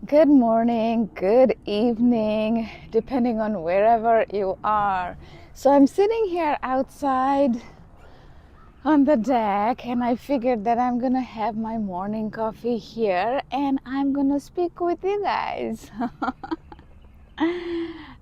Good morning, good evening, depending on wherever you are. So I'm sitting here outside on the deck, and I figured that I'm gonna have my morning coffee here and I'm gonna speak with you guys.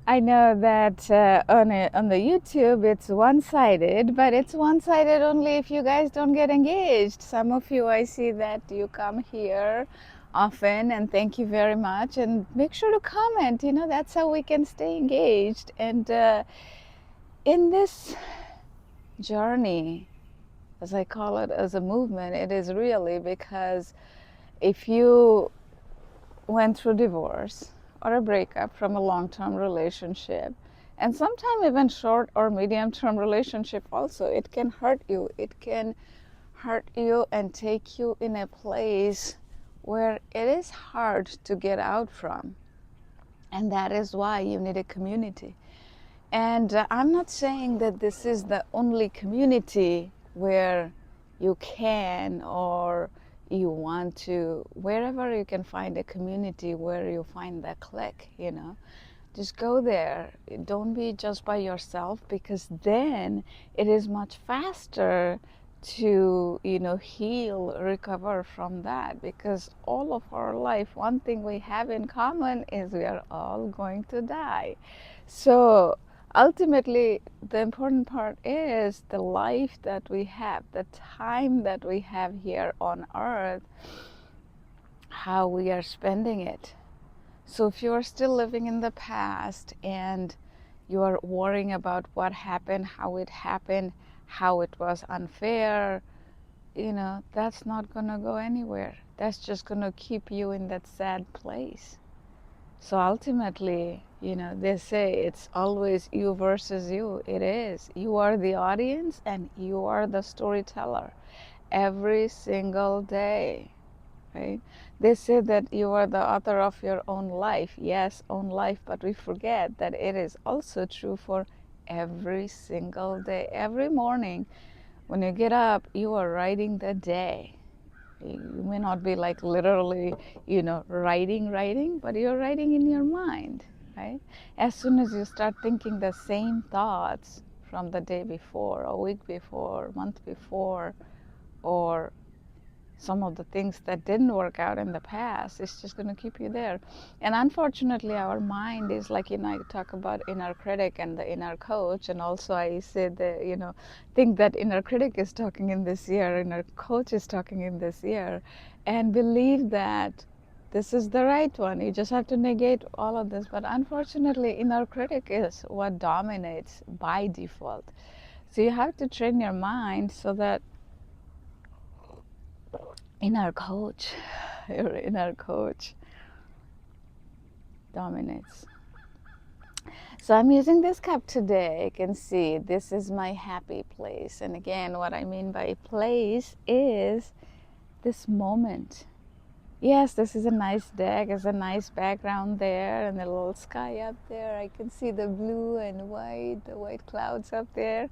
I know that on the YouTube it's one-sided, but it's one-sided only if you guys don't get engaged. Some of you, I see that you come here often, and thank you very much. And make sure to comment. That's how we can stay engaged. And in this journey, as I call it, as a movement, it is really because if you went through divorce or a breakup from a long-term relationship, and sometimes even short or medium-term relationship also, it can hurt you. It can hurt you and take you in a place where it is hard to get out from. And that is why you need a community. And I'm not saying that this is the only community where you can or you want to, wherever you can find a community where you find that click, just go there. Don't be just by yourself, because then it is much faster to heal, recover from that. Because all of our life, one thing we have in common is we are all going to die. So ultimately, the important part is the life that we have, the time that we have here on earth, how we are spending it. So if you are still living in the past and you are worrying about what happened, how it was unfair, that's not going to go anywhere. That's just going to keep you in that sad place. So ultimately, they say it's always you versus you. It is. You are the audience and you are the storyteller every single day, right? They say that you are the author of your own life. Yes, own life, but we forget that it is also true for every single day. Every morning when you get up, you are writing the day. You may not be like literally, writing, but you're writing in your mind, right? As soon as you start thinking the same thoughts from the day before, a week before, a month before, or some of the things that didn't work out in the past, it's just going to keep you there. And unfortunately, our mind is like, I talk about inner critic and the inner coach. And also I said that, think that inner critic is talking in this ear, inner coach is talking in this ear, and believe that this is the right one. You just have to negate all of this. But unfortunately, inner critic is what dominates by default. So you have to train your mind so that inner coach, your inner coach dominates. So I'm using this cup today. You can see this is my happy place. And again, what I mean by place is this moment. Yes, this is a nice deck. There's a nice background there and the little sky up there. I can see the blue and white, the white clouds up there.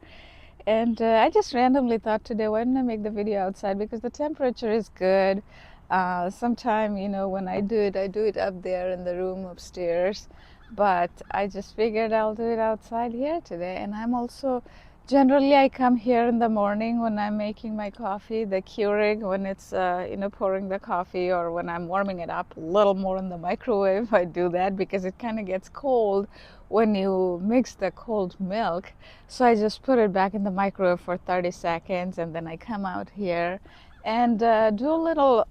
And I just randomly thought today, why don't I make the video outside, because the temperature is good. Sometime, when I do it up there in the room upstairs. But I just figured I'll do it outside here today. And I'm also, generally I come here in the morning when I'm making my coffee, the Keurig, when it's, pouring the coffee, or when I'm warming it up a little more in the microwave. I do that because it kind of gets cold when you mix the cold milk. So I just put it back in the microwave for 30 seconds, and then I come out here and do a little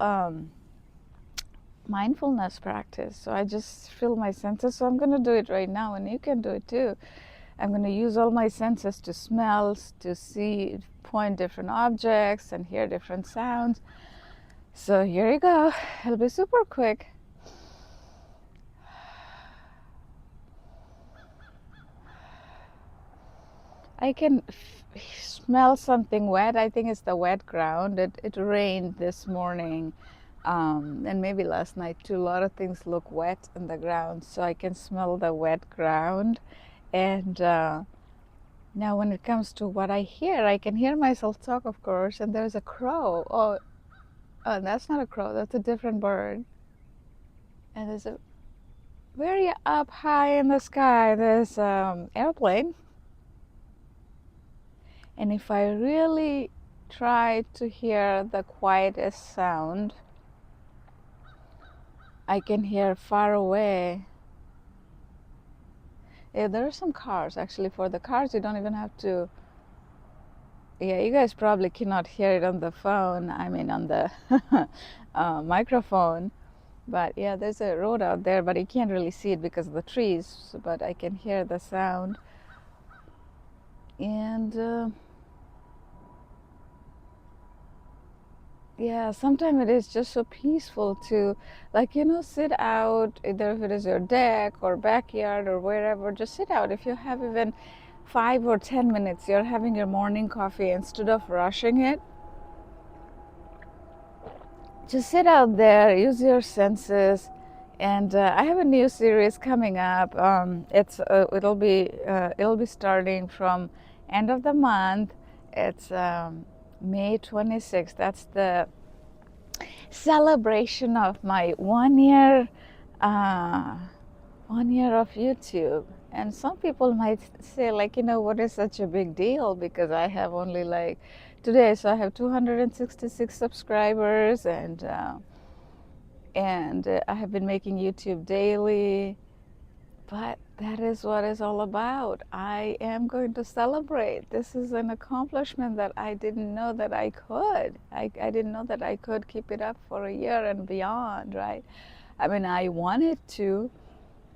mindfulness practice. So I just feel my senses. So I'm going to do it right now, and you can do it too. I'm going to use all my senses to smell, to see, point different objects, and hear different sounds. So here you go. It'll be super quick. I can smell something wet. I think it's the wet ground. It rained this morning, and maybe last night too. A lot of things look wet in the ground, so I can smell the wet ground. And now when it comes to what I hear, I can hear myself talk, of course, and there's a crow. Oh, that's not a crow. That's a different bird. And there's a very up high in the sky, there's airplane. And if I really try to hear the quietest sound, I can hear far away. Yeah, there are some cars. Actually, for the cars, you don't even have to. Yeah, you guys probably cannot hear it on the phone. I mean, on the microphone. But yeah, there's a road out there, but you can't really see it because of the trees. But I can hear the sound. And yeah, sometimes it is just so peaceful to, like, sit out, either if it is your deck or backyard or wherever, just sit out. If you have even 5 or 10 minutes, you're having your morning coffee, instead of rushing it, just sit out there, use your senses. And I have a new series coming up. It'll be starting from end of the month. It's May 26th. That's the celebration of my 1 year, uh, 1 year of YouTube. And some people might say, like, what is such a big deal? Because I have only, like, today, so I have 266 subscribers, and I have been making YouTube daily. But that is what it's all about. I am going to celebrate. This is an accomplishment that I didn't know that I could. I didn't know that I could keep it up for a year and beyond, right? I mean, I wanted to.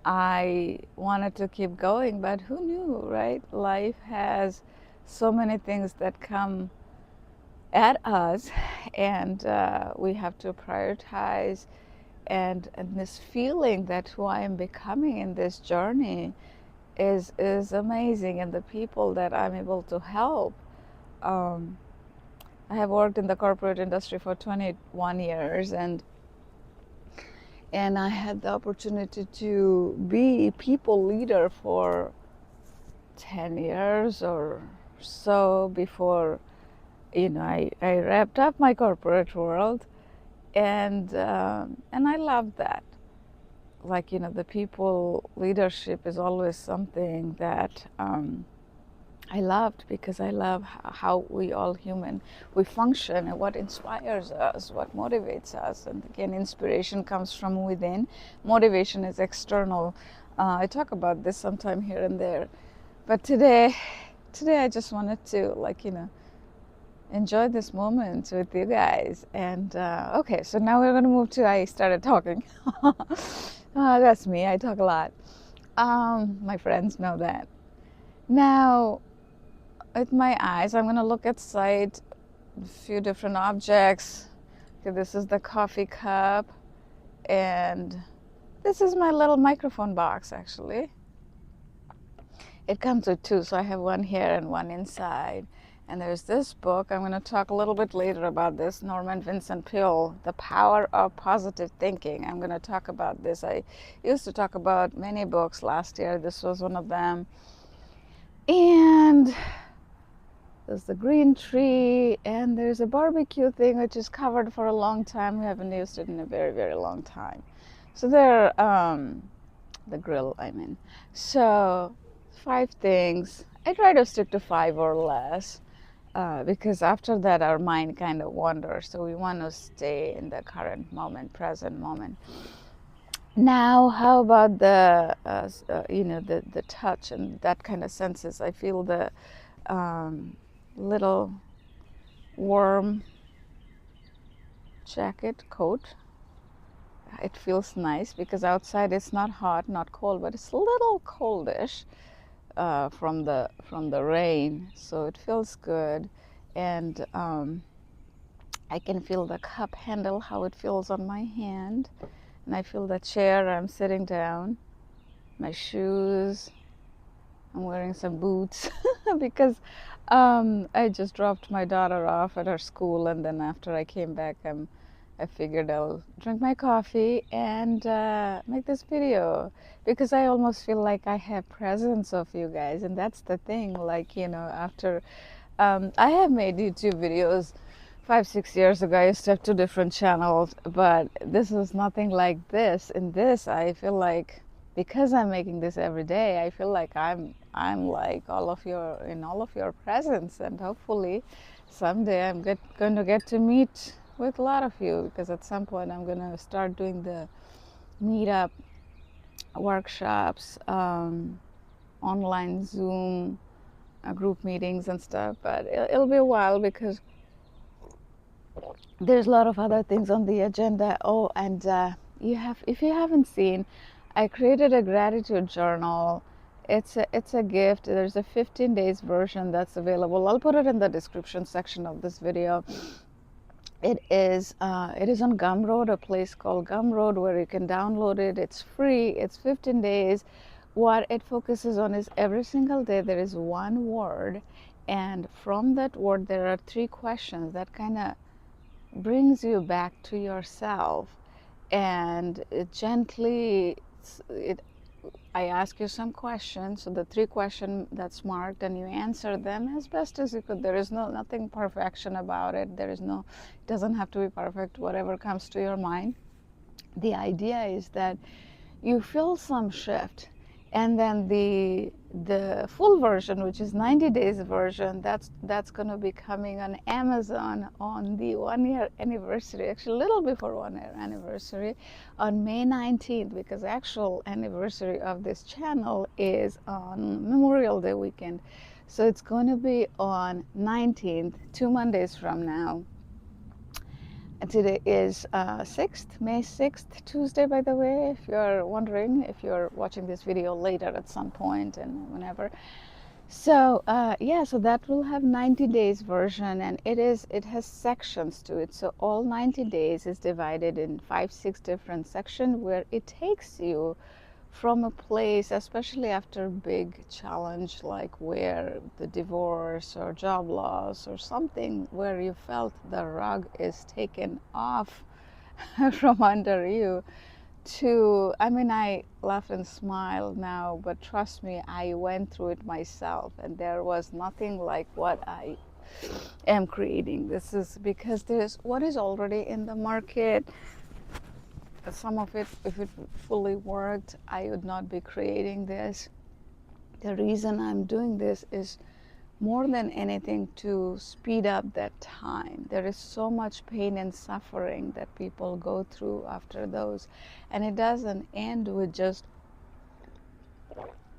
I wanted to keep going, but who knew, right? Life has so many things that come at us, and we have to prioritize. And this feeling that who I am becoming in this journey is amazing, and the people that I'm able to help. I have worked in the corporate industry for 21 years, and I had the opportunity to be people leader for 10 years or so before, I wrapped up my corporate world, and I loved that. Like, the people leadership is always something that I loved, because I love how we all human, we function, and what inspires us, what motivates us. And again, inspiration comes from within, motivation is external. I talk about this sometime here and there, but today I just wanted to, like, enjoy this moment with you guys. And okay, so now we're going to move to, I started talking. That's me, I talk a lot. My friends know that. Now, with my eyes, I'm going to look at sight, a few different objects. Okay, this is the coffee cup, and this is my little microphone box, actually. It comes with two, so I have one here and one inside. And there's this book. I'm going to talk a little bit later about this, Norman Vincent Peale, The Power of Positive Thinking. I'm going to talk about this. I used to talk about many books last year. This was one of them. And there's the green tree, and there's a barbecue thing which is covered for a long time. We haven't used it in a very, very long time. So there, the grill, I mean. So 5 things. I try to stick to 5 or less, because after that our mind kind of wanders. So we want to stay in the current moment, present moment. Now, how about the the touch and that kind of senses? I feel the little warm jacket coat. It feels nice because outside it's not hot, not cold, but it's a little coldish from the rain, so it feels good. And I can feel the cup handle, how it feels on my hand, and I feel the chair I'm sitting down, my shoes. I'm wearing some boots because I just dropped my daughter off at her school, and then after I came back, I figured I'll drink my coffee and make this video, because I almost feel like I have presence of you guys. And that's the thing, like, after I have made YouTube videos 5-6 years ago I used to have two different channels, but this is nothing like this. In this I feel like, because I'm making this every day, I feel like I'm like all of your presence, and hopefully someday I'm going to get to meet with a lot of you, because at some point I'm going to start doing the meetup workshops, online Zoom group meetings and stuff, but it'll be a while because there's a lot of other things on the agenda. Oh, and if you haven't seen, I created a gratitude journal. It's a gift. There's a 15 days version that's available. I'll put it in the description section of this video. It is on Gumroad, a place called Gumroad, where you can download it. It's free. It's 15 days. What it focuses on is every single day there is one word, and from that word there are 3 questions that kind of brings you back to yourself, and I ask you some questions. So the 3 questions that's marked, and you answer them as best as you could. There is nothing perfection about it. It doesn't have to be perfect, whatever comes to your mind. The idea is that you feel some shift, and then the full version, which is 90 days version, that's going to be coming on Amazon on the 1 year anniversary, actually a little before 1 year anniversary, on May 19th, because the actual anniversary of this channel is on Memorial Day weekend. So it's going to be on 19th, 2 Mondays from now. And today is May 6th, Tuesday, by the way, if you're wondering, if you're watching this video later at some point and whenever. So so that will have 90 days version, and it has sections to it. So all 90 days is divided in 5-6 different sections, where it takes you from a place, especially after big challenge like where the divorce or job loss or something, where you felt the rug is taken off from under you, I laugh and smile now, but trust me, I went through it myself, and there was nothing like what I am creating. This is because there's what is already in the market. Some of it, if it fully worked, I would not be creating this. The reason I'm doing this is more than anything to speed up that time. There is so much pain and suffering that people go through after those, and it doesn't end with just,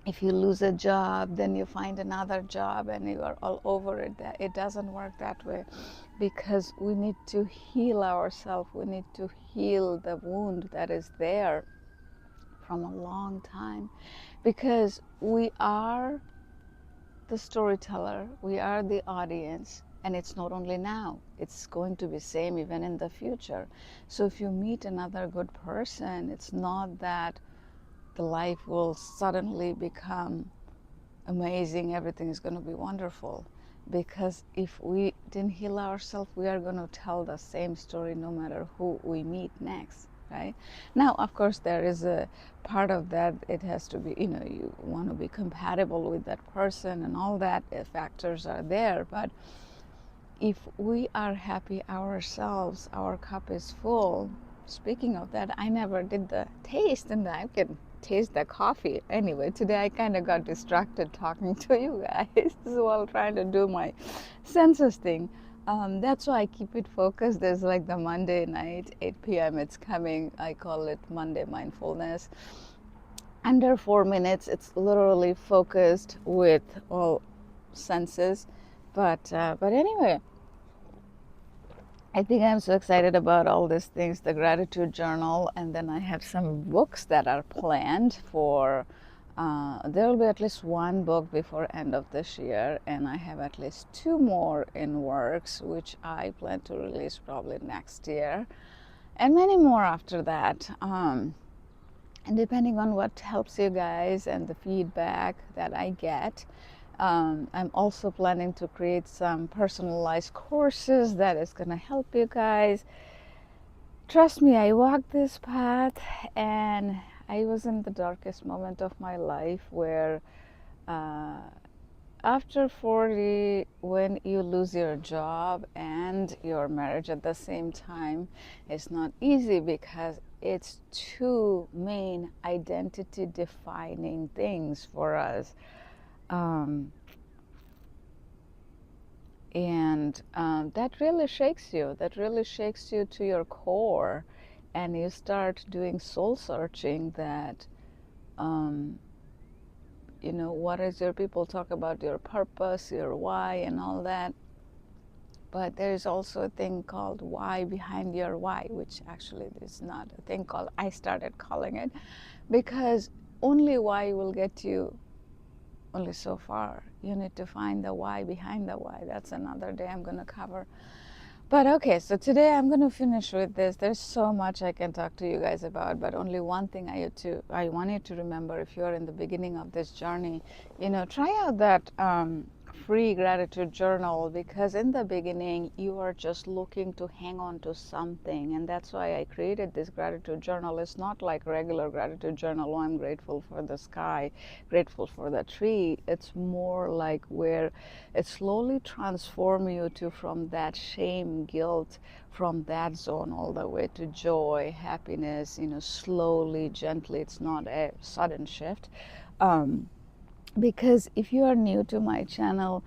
if you lose a job, then you find another job and you are all over it. It doesn't work that way, because we need to heal ourselves. We need to heal the wound that is there from a long time, because we are the storyteller, we are the audience, and it's not only now, it's going to be same even in the future. So if you meet another good person, it's not that the life will suddenly become amazing, everything is going to be wonderful, because if we didn't heal ourselves, we are going to tell the same story no matter who we meet next. Right? Now, of course, there is a part of that, it has to be, you want to be compatible with that person, and all that factors are there. But if we are happy ourselves, our cup is full. Speaking of that, I never did the taste, and I can taste the coffee. Anyway, today I kind of got distracted talking to you guys while trying to do my census thing. That's why I keep it focused. There's like the Monday night, 8 p.m. It's coming. I call it Monday mindfulness. Under 4 minutes, it's literally focused with all senses. But anyway, I think I'm so excited about all these things, the gratitude journal, and then I have some books that are planned for, there will be at least 1 book before end of this year, and I have at least 2 more in works, which I plan to release probably next year, and many more after that. And depending on what helps you guys and the feedback that I get, I'm also planning to create some personalized courses that is going to help you guys. Trust me, I walked this path, and I was in the darkest moment of my life where after 40, when you lose your job and your marriage at the same time, it's not easy because it's two main identity defining things for us. And that really shakes you. That really shakes you to your core. And you start doing soul searching that, what is your, people talk about your purpose, your why, and all that. But there's also a thing called why behind your why, which actually is not a thing called, I started calling it, because only why will get you only so far. You need to find the why behind the why. That's another day I'm going to cover. But okay, so today I'm going to finish with this. There's so much I can talk to you guys about, but only one thing I want you to remember if you're in the beginning of this journey, try out that free gratitude journal, because in the beginning you are just looking to hang on to something, and that's why I created this gratitude journal. It's not like regular gratitude journal, oh, I'm grateful for the sky, grateful for the tree. It's more like where it slowly transforms you to from that shame, guilt, from that zone all the way to joy, happiness, slowly, gently. It's not a sudden shift. Because if you are new to my channel,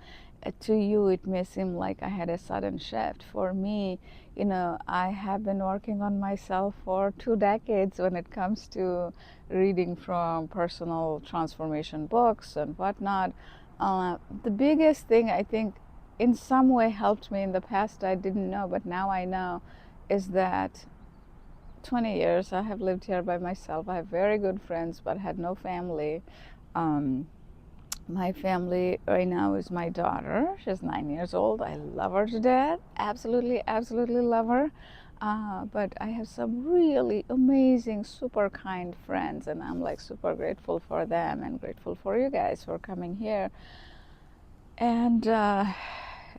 to you it may seem like I had a sudden shift. For me, I have been working on myself for 2 decades when it comes to reading from personal transformation books and whatnot. The biggest thing I think in some way helped me in the past, I didn't know, but now I know, is that 20 years I have lived here by myself. I have very good friends, but had no family. My family right now is my daughter. She's 9 years old. I love her to death. Absolutely, absolutely love her. But I have some really amazing, super kind friends, and I'm like super grateful for them and grateful for you guys for coming here. And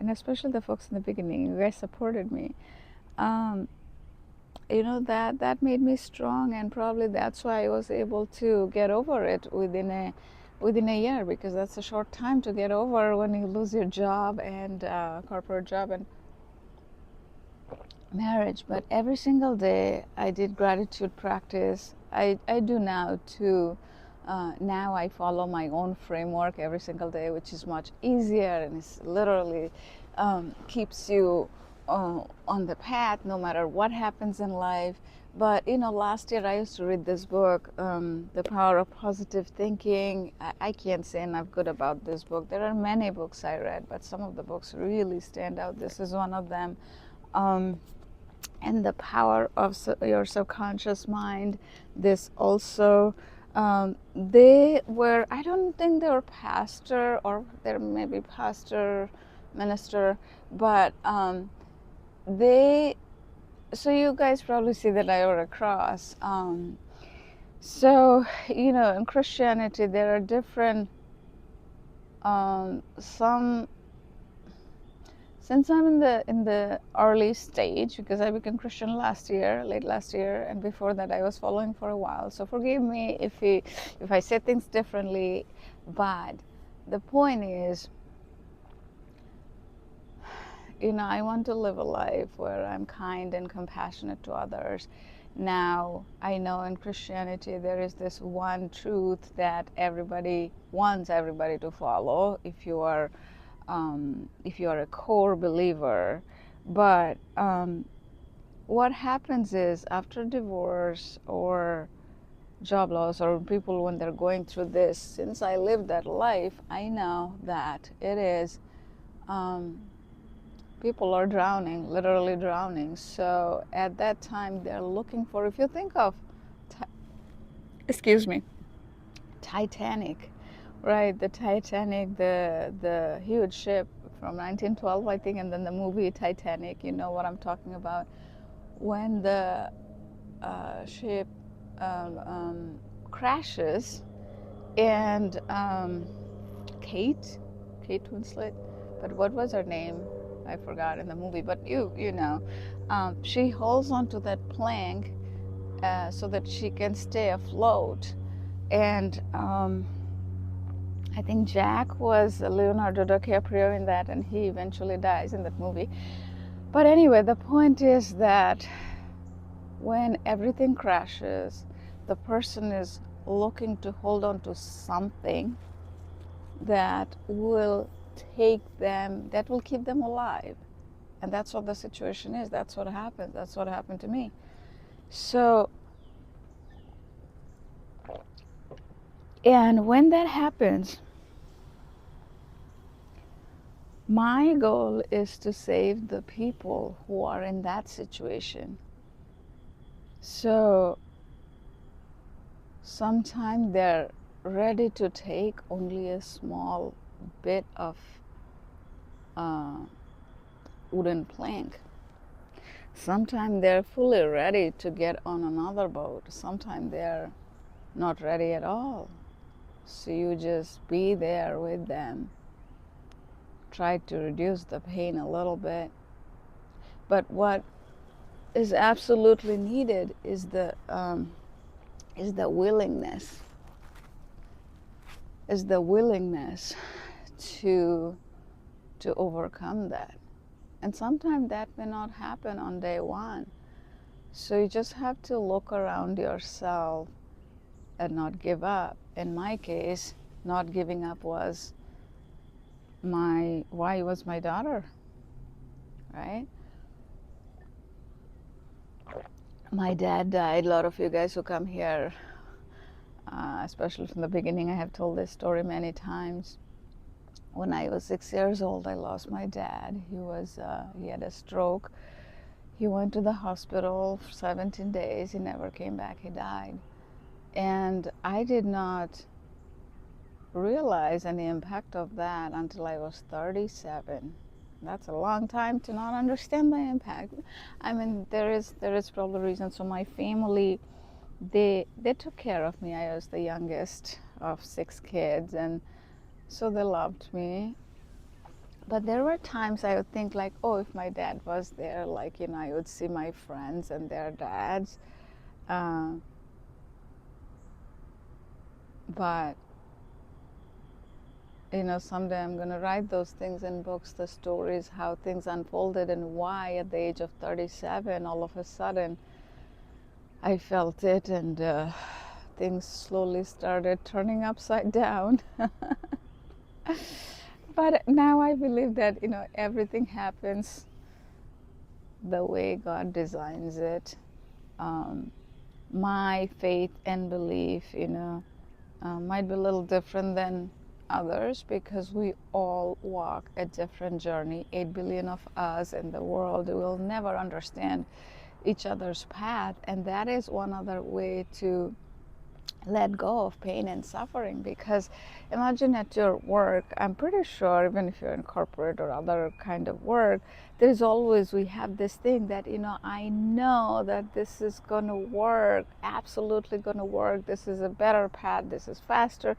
especially the folks in the beginning, you guys supported me. That made me strong, and probably that's why I was able to get over it within a year, because that's a short time to get over when you lose your job and corporate job and marriage. But every single day I did gratitude practice. I do now too. Now I follow my own framework every single day, which is much easier, and it's literally keeps you on the path no matter what happens in life. But last year I used to read this book, The Power of Positive Thinking. I can't say enough good about this book. There are many books I read, but some of the books really stand out. This is one of them. And The Power of Your Subconscious Mind. This also, they were, I don't think they were pastor, or they're maybe pastor, minister, but so you guys probably see that I wear a cross. So, in Christianity, there are different, since I'm in the early stage, because I became Christian late last year, and before that I was following for a while. So forgive me if I say things differently, but the point is, I want to live a life where I'm kind and compassionate to others. Now, I know in Christianity there is this one truth that everybody wants everybody to follow if you are a core believer. But what happens is, after divorce or job loss, or people when they're going through this, since I lived that life, I know that it is, people are drowning, literally drowning. So at that time they're looking for, if you think of Titanic, right? The Titanic, the huge ship from 1912, I think, and then the movie Titanic. You know what I'm talking about. When the ship crashes, and Kate Winslet, but what was her name? I forgot in the movie. But you know, she holds onto that plank so that she can stay afloat, and I think Jack was Leonardo DiCaprio in that, and he eventually dies in that movie. But anyway, the point is that when everything crashes, the person is looking to hold on to something that will that will keep them alive. And that's what the situation is. That's what happened. That's what happened to me. So, and when that happens, my goal is to save the people who are in that situation. So, sometimes they're ready to take only a small bit of wooden plank. Sometimes they're fully ready to get on another boat. Sometimes they're not ready at all. So you just be there with them. Try to reduce the pain a little bit. But what is absolutely needed is the willingness. Is the willingness to overcome that. And sometimes that may not happen on day one. So you just have to look around yourself and not give up. In my case, not giving up was my daughter, right? My dad died. A lot of you guys who come here, especially from the beginning, I have told this story many times. When I was 6 years old, I lost my dad. He had a stroke. He went to the hospital for 17 days. He never came back. He died. And I did not realize any impact of that until I was 37. That's a long time to not understand the impact. I mean, there is probably a reason. So my family, they took care of me. I was the youngest of 6 kids, and so they loved me. But there were times I would think like, oh, if my dad was there, like, I would see my friends and their dads. But someday I'm going to write those things in books, the stories, how things unfolded, and why at the age of 37, all of a sudden, I felt it, and things slowly started turning upside down. But now I believe that, everything happens the way God designs it. My faith and belief, might be a little different than others because we all walk a different journey. 8 billion of us in the world will never understand each other's path, and that is one other way to let go of pain and suffering. Because imagine at your work, I'm pretty sure even if you're in corporate or other kind of work, we have this thing that I know that this is going to work, absolutely going to work, this is a better path, this is faster,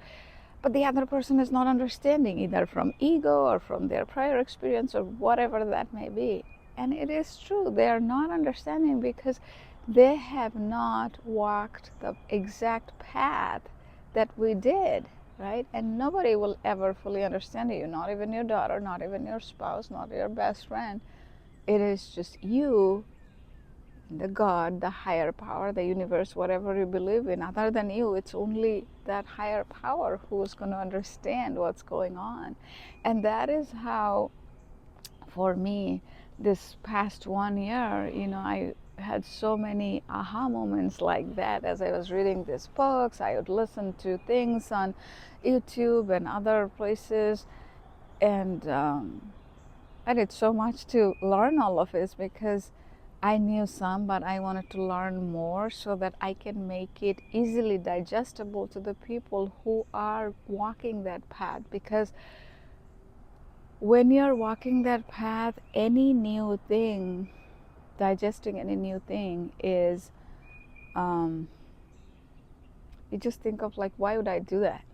but the other person is not understanding, either from ego or from their prior experience or whatever that may be. And it is true, they are not understanding because they have not walked the exact path that we did, right? And nobody will ever fully understand you, not even your daughter, not even your spouse, not your best friend. It is just you, the God, the higher power, the universe, whatever you believe in. Other than you, it's only that higher power who is going to understand what's going on. And that is how, for me, this past 1 year, I had so many aha moments like that. As I was reading these books, I would listen to things on YouTube and other places, and I did so much to learn all of this because I knew some, but I wanted to learn more so that I can make it easily digestible to the people who are walking that path. Because when you're walking that path, any new thing, digesting any new thing is, you just think of like, why would I do that?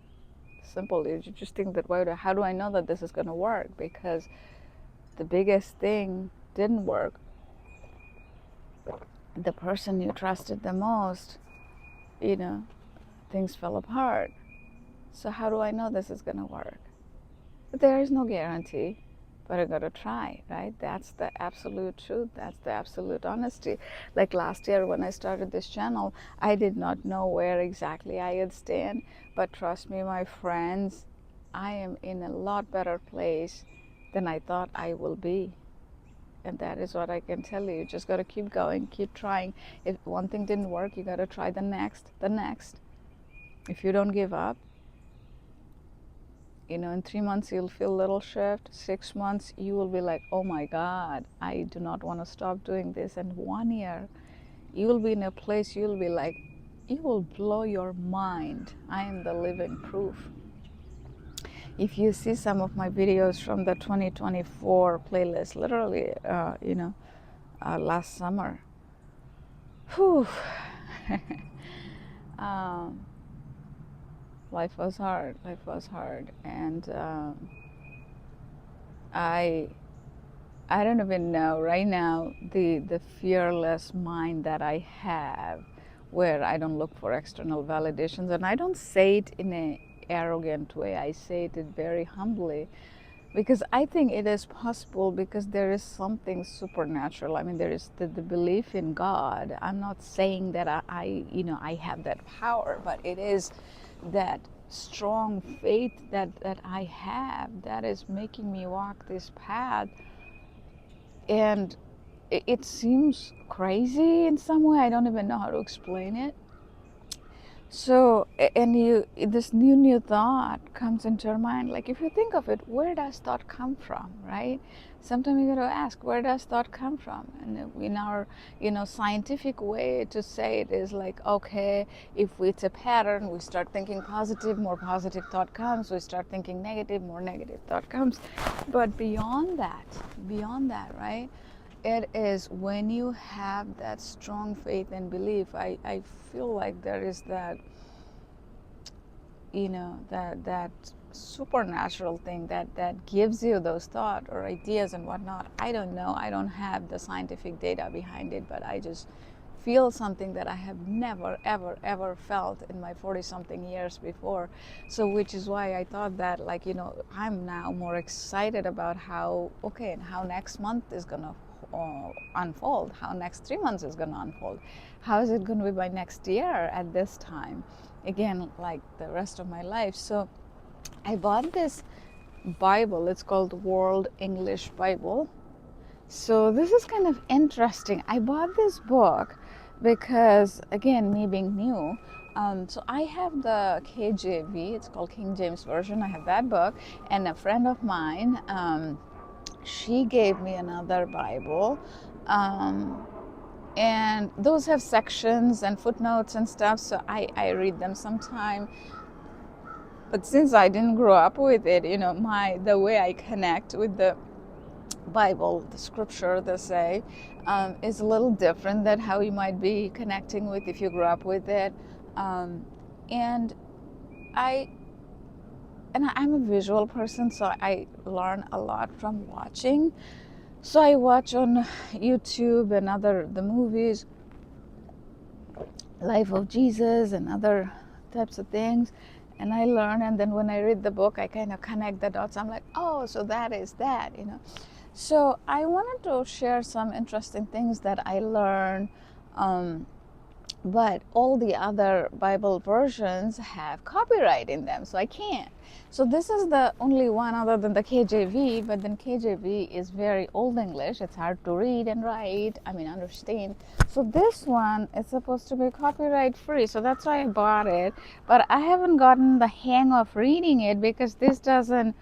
Simple. You just think that, how do I know that this is going to work? Because the biggest thing didn't work. The person you trusted the most, things fell apart. So how do I know this is going to work? But there is no guarantee, but I got to try, right? That's the absolute truth. That's the absolute honesty. Like last year when I started this channel, I did not know where exactly I would stand, but trust me, my friends, I am in a lot better place than I thought I will be. And that is what I can tell you. You just got to keep going, keep trying. If one thing didn't work, you got to try the next, the next. If you don't give up, in 3 months you'll feel a little shift. 6 months you will be like, oh my God, I do not want to stop doing this. And 1 year you will be in a place you'll be like, you will blow your mind. I am the living proof. If you see some of my videos from the 2024 playlist, literally, last summer, whew, life was hard. Life was hard, and I don't even know right now the fearless mind that I have, where I don't look for external validations, and I don't say it in an arrogant way. I say it very humbly, because I think it is possible, because there is something supernatural. I mean, there is the belief in God. I'm not saying that I have that power, but it is that strong faith that I have that is making me walk this path. And it seems crazy in some way. I don't even know how to explain it. So, and this new thought comes into your mind. Like, if you think of it, where does thought come from, right? Sometimes you got to ask, where does thought come from? And in our, scientific way to say it is like, okay, if it's a pattern, we start thinking positive, more positive thought comes. We start thinking negative, more negative thought comes. But beyond that, right? It is when you have that strong faith and belief. I feel like there is that, that supernatural thing that gives you those thoughts or ideas and whatnot. I don't know. I don't have the scientific data behind it, but I just feel something that I have never, ever, ever felt in my 40-something years before. So which is why I thought that, like, I'm now more excited about how next month is going to unfold, how next 3 months is going to unfold, how is it going to be by next year at this time, again, like the rest of my life. So I bought this Bible. It's called World English Bible. So this is kind of interesting. I bought this book because, again, me being new, so I have the KJV, it's called King James Version. I have that book, and a friend of mine, she gave me another Bible, and those have sections and footnotes and stuff, so I read them sometime. But since I didn't grow up with it, the way I connect with the Bible, the scripture, they say, is a little different than how you might be connecting with if you grew up with it. And I'm a visual person, so I learn a lot from watching. So I watch on YouTube and the movies, Life of Jesus and other types of things, and I learn. And then when I read the book, I kind of connect the dots. I'm like, oh, so that is that, So I wanted to share some interesting things that I learned. But all the other Bible versions have copyright in them, so I can't. So this is the only one other than the KJV, but then KJV is very old English. It's hard to read and write, understand. So this one is supposed to be copyright free, so that's why I bought it. But I haven't gotten the hang of reading it because this doesn't,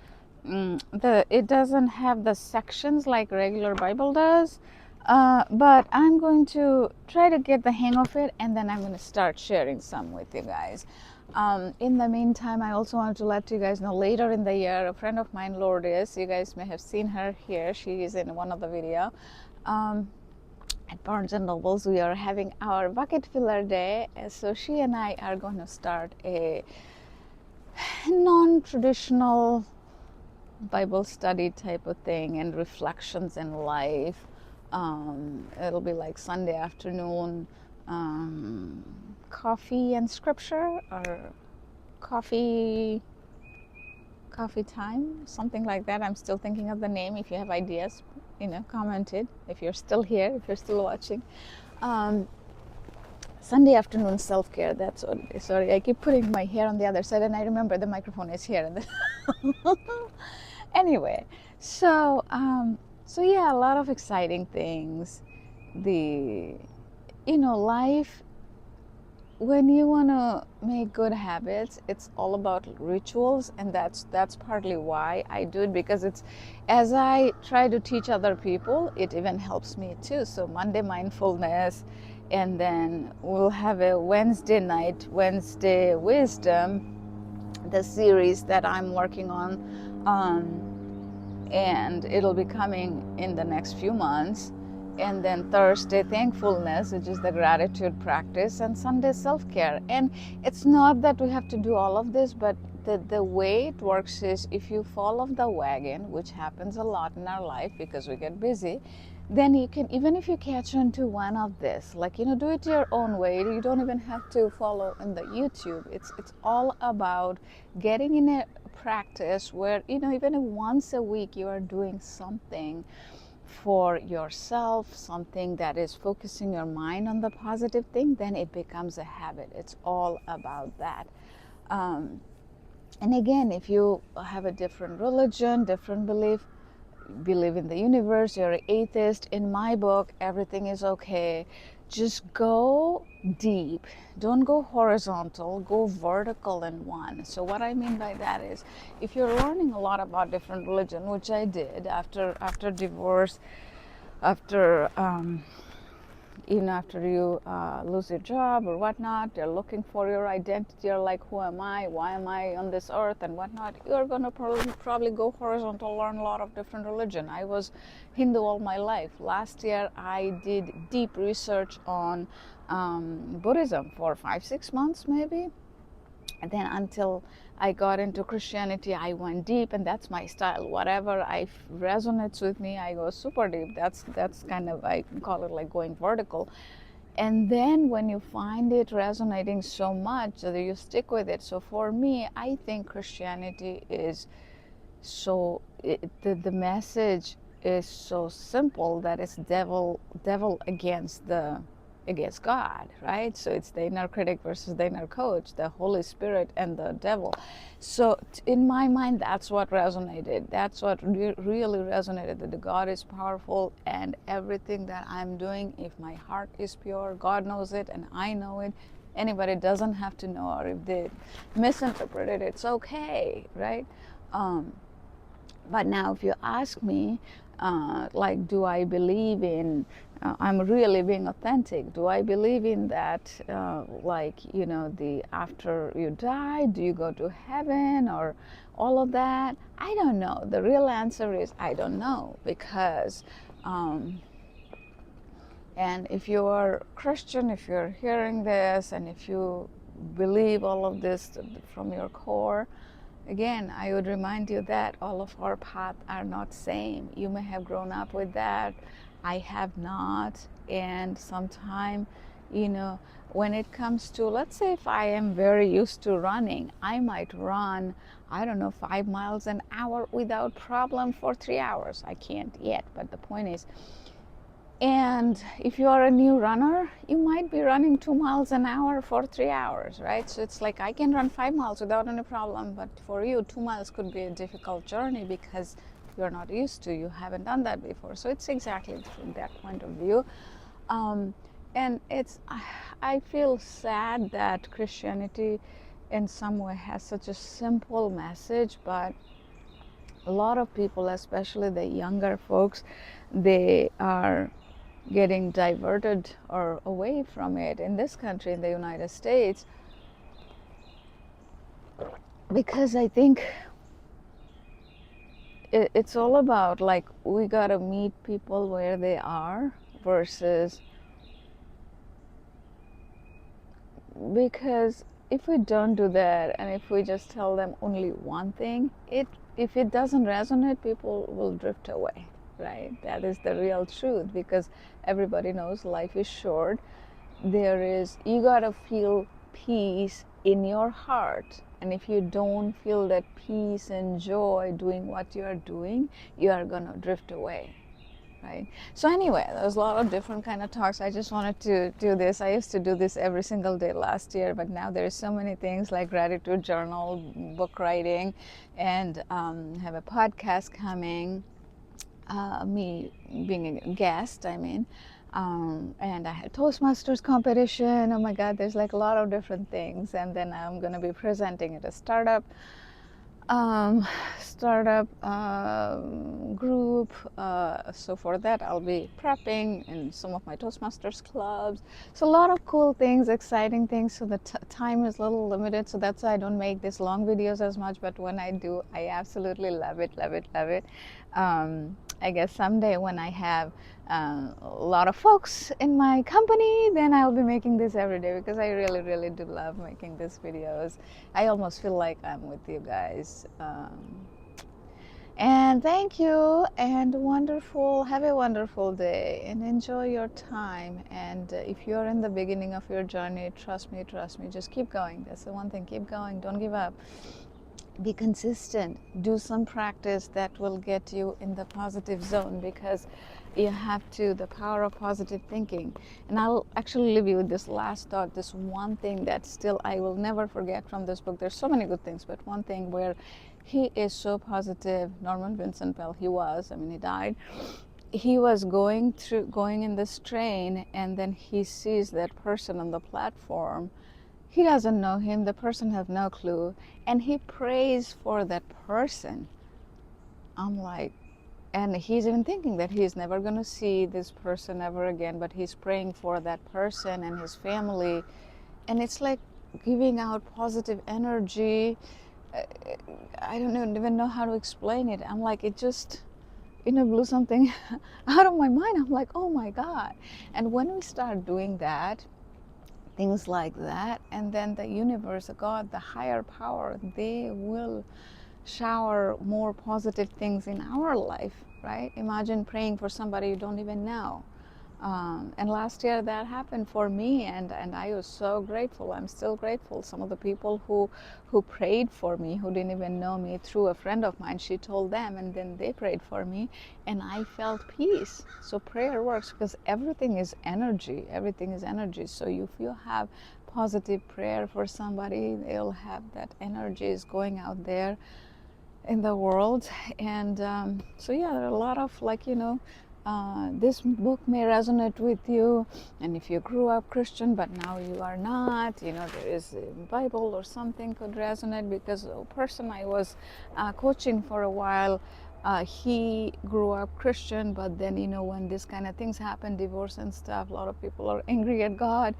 it doesn't have the sections like regular Bible does. But I'm going to try to get the hang of it, and then I'm going to start sharing some with you guys. In the meantime, I also wanted to let you guys know, later in the year, a friend of mine, Lourdes, you guys may have seen her here. She is in one of the video. At Barnes and Nobles, we are having our bucket filler day. So she and I are going to start a non-traditional Bible study type of thing and reflections in life. It'll be like Sunday afternoon, coffee and scripture, or coffee time, something like that. I'm still thinking of the name. If you have ideas, comment it. If you're still here, if you're still watching. Sunday afternoon self-care. That's what. Sorry, I keep putting my hair on the other side, and I remember the microphone is here. Anyway, so yeah, a lot of exciting things. Life, when you want to make good habits, it's all about rituals, and that's partly why I do it, because it's, as I try to teach other people, it even helps me too. So Monday mindfulness, and then we'll have a Wednesday night, Wednesday wisdom, the series that I'm working on, and it'll be coming in the next few months. And then Thursday thankfulness, which is the gratitude practice, and Sunday self-care. And it's not that we have to do all of this, but the way it works is, if you fall off the wagon, which happens a lot in our life because we get busy, then you can, even if you catch on to one of this, like, do it your own way. You don't even have to follow in the YouTube. It's all about getting in a practice where, even if once a week you are doing something for yourself, something that is focusing your mind on the positive thing, then it becomes a habit. It's all about that. And again, if you have a different religion, different believe in the universe, you're an atheist, in my book, everything is okay. Just go deep. Don't go horizontal, go vertical in one. So what I mean by that is, if you're learning a lot about different religion, which I did after divorce, after even after you lose your job or whatnot, you're looking for your identity. You're like, who am I? Why am I on this earth and whatnot? You're going to probably go horizontal, learn a lot of different religion. I was Hindu all my life. Last year, I did deep research on Buddhism for 5-6 months, maybe. And then until I got into Christianity, I went deep, and that's my style. Whatever resonates with me, I go super deep. That's kind of, I call it like going vertical. And then when you find it resonating so much, you stick with it. So for me, I think Christianity is the message is so simple that it's devil against God, right? So it's the inner critic versus the inner coach, the Holy Spirit and the devil. So in my mind, that's what resonated. That's what really resonated, that the God is powerful, and everything that I'm doing, if my heart is pure, God knows it and I know it. Anybody doesn't have to know, or if they misinterpret it, it's okay, right? But now if you ask me, like, do I believe in, I'm really being authentic, do I believe in that, the after you die, do you go to heaven or all of that? I don't know. The real answer is I don't know, because and if you are Christian, if you're hearing this, and if you believe all of this from your core, again, I would remind you that all of our paths are not same. You may have grown up with that. I have not. And sometimes, when it comes to, let's say if I am very used to running, I might run, 5 miles an hour without problem for 3 hours. I can't yet, but the point is, and if you are a new runner, you might be running 2 miles an hour for 3 hours, right? So it's like, I can run 5 miles without any problem, but for you, 2 miles could be a difficult journey because you're not used to, you haven't done that before. So it's exactly from that point of view. And I feel sad that Christianity in some way has such a simple message, but a lot of people, especially the younger folks, they are getting diverted or away from it in this country, in the United States, because I think it's all about, like, we gotta meet people where they are, versus, because if we don't do that, and if we just tell them only one thing, if it doesn't resonate, people will drift away, right? That is the real truth, because everybody knows life is short. You gotta feel peace in your heart, And if you don't feel that peace and joy doing what you are doing, you are going to drift away. Right. So anyway, there's a lot of different kind of talks. I just wanted to do this. I used to do this every single day last year, but now there's so many things like gratitude journal, book writing, and have a podcast coming. Me being a guest, I mean. And I had Toastmasters competition. Oh my God, there's like a lot of different things. And then I'm going to be presenting at a startup um, group. So for that, I'll be prepping in some of my Toastmasters clubs. So a lot of cool things, exciting things. So the time is a little limited. So that's why I don't make these long videos as much. But when I do, I absolutely love it, love it, love it. I guess someday when I have a lot of folks in my company, then I'll be making this every day, because I really, really do love making these videos. I almost feel like I'm with you guys. And thank you, and have a wonderful day, and enjoy your time. And if you're in the beginning of your journey, trust me, just keep going. That's the one thing, keep going, don't give up. Be consistent, do some practice that will get you in the positive zone, because you have to, the power of positive thinking. And I'll actually leave you with this last thought, this one thing that still I will never forget from this book. There's so many good things, but one thing where he is so positive. Norman Vincent Peale, he died. He was going in this train, and then he sees that person on the platform. He doesn't know him, the person has no clue, and he prays for that person. I'm like, and he's even thinking that he's never going to see this person ever again, but he's praying for that person and his family. And it's like giving out positive energy. I don't even know how to explain it. I'm like, it just, blew something out of my mind. I'm like, oh my God. And when we start doing that, things like that, and then the universe, God, the higher power, they will shower more positive things in our life, right? Imagine praying for somebody you don't even know. And last year that happened for me, and I was so grateful. I'm still grateful. Some of the people who prayed for me, who didn't even know me, through a friend of mine, she told them, and then they prayed for me, and I felt peace. So prayer works, because everything is energy. Everything is energy. So if you have positive prayer for somebody, they'll have that energy is going out there in the world. And so yeah, there are a lot of this book may resonate with you, and if you grew up Christian but now you are not, there is a Bible or something could resonate, because a person I was coaching for a while, he grew up Christian, but then when this kind of things happen, divorce and stuff, a lot of people are angry at God.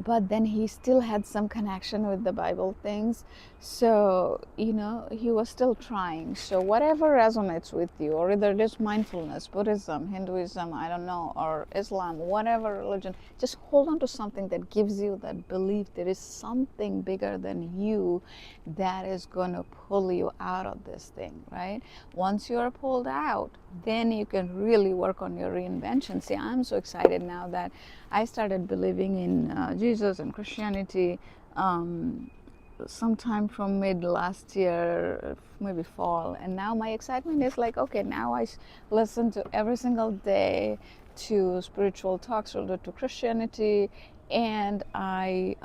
But then he still had some connection with the Bible things. So, he was still trying. So whatever resonates with you, or either it is mindfulness, Buddhism, Hinduism, I don't know, or Islam, whatever religion, just hold on to something that gives you that belief there is something bigger than you that is going to pull you out of this thing, right? Once you are pulled out, then you can really work on your reinvention. See, I'm so excited now that I started believing in Jesus and Christianity sometime from mid last year, maybe fall. And now my excitement is like, okay, now I listen to every single day to spiritual talks related to Christianity, and I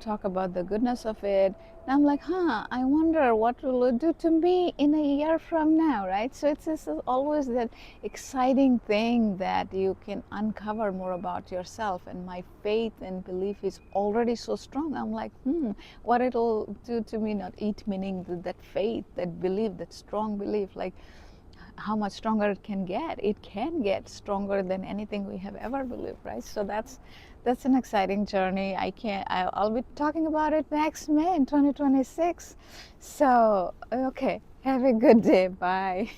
talk about the goodness of it. And I'm like, I wonder what will it do to me in a year from now, right? So it's always that exciting thing that you can uncover more about yourself. And my faith and belief is already so strong. I'm like, what it'll do to me, not it, meaning that faith, that belief, that strong belief, like how much stronger it can get. It can get stronger than anything we have ever believed, right? So that's an exciting journey. I'll be talking about it next May in 2026. So, okay, have a good day. Bye.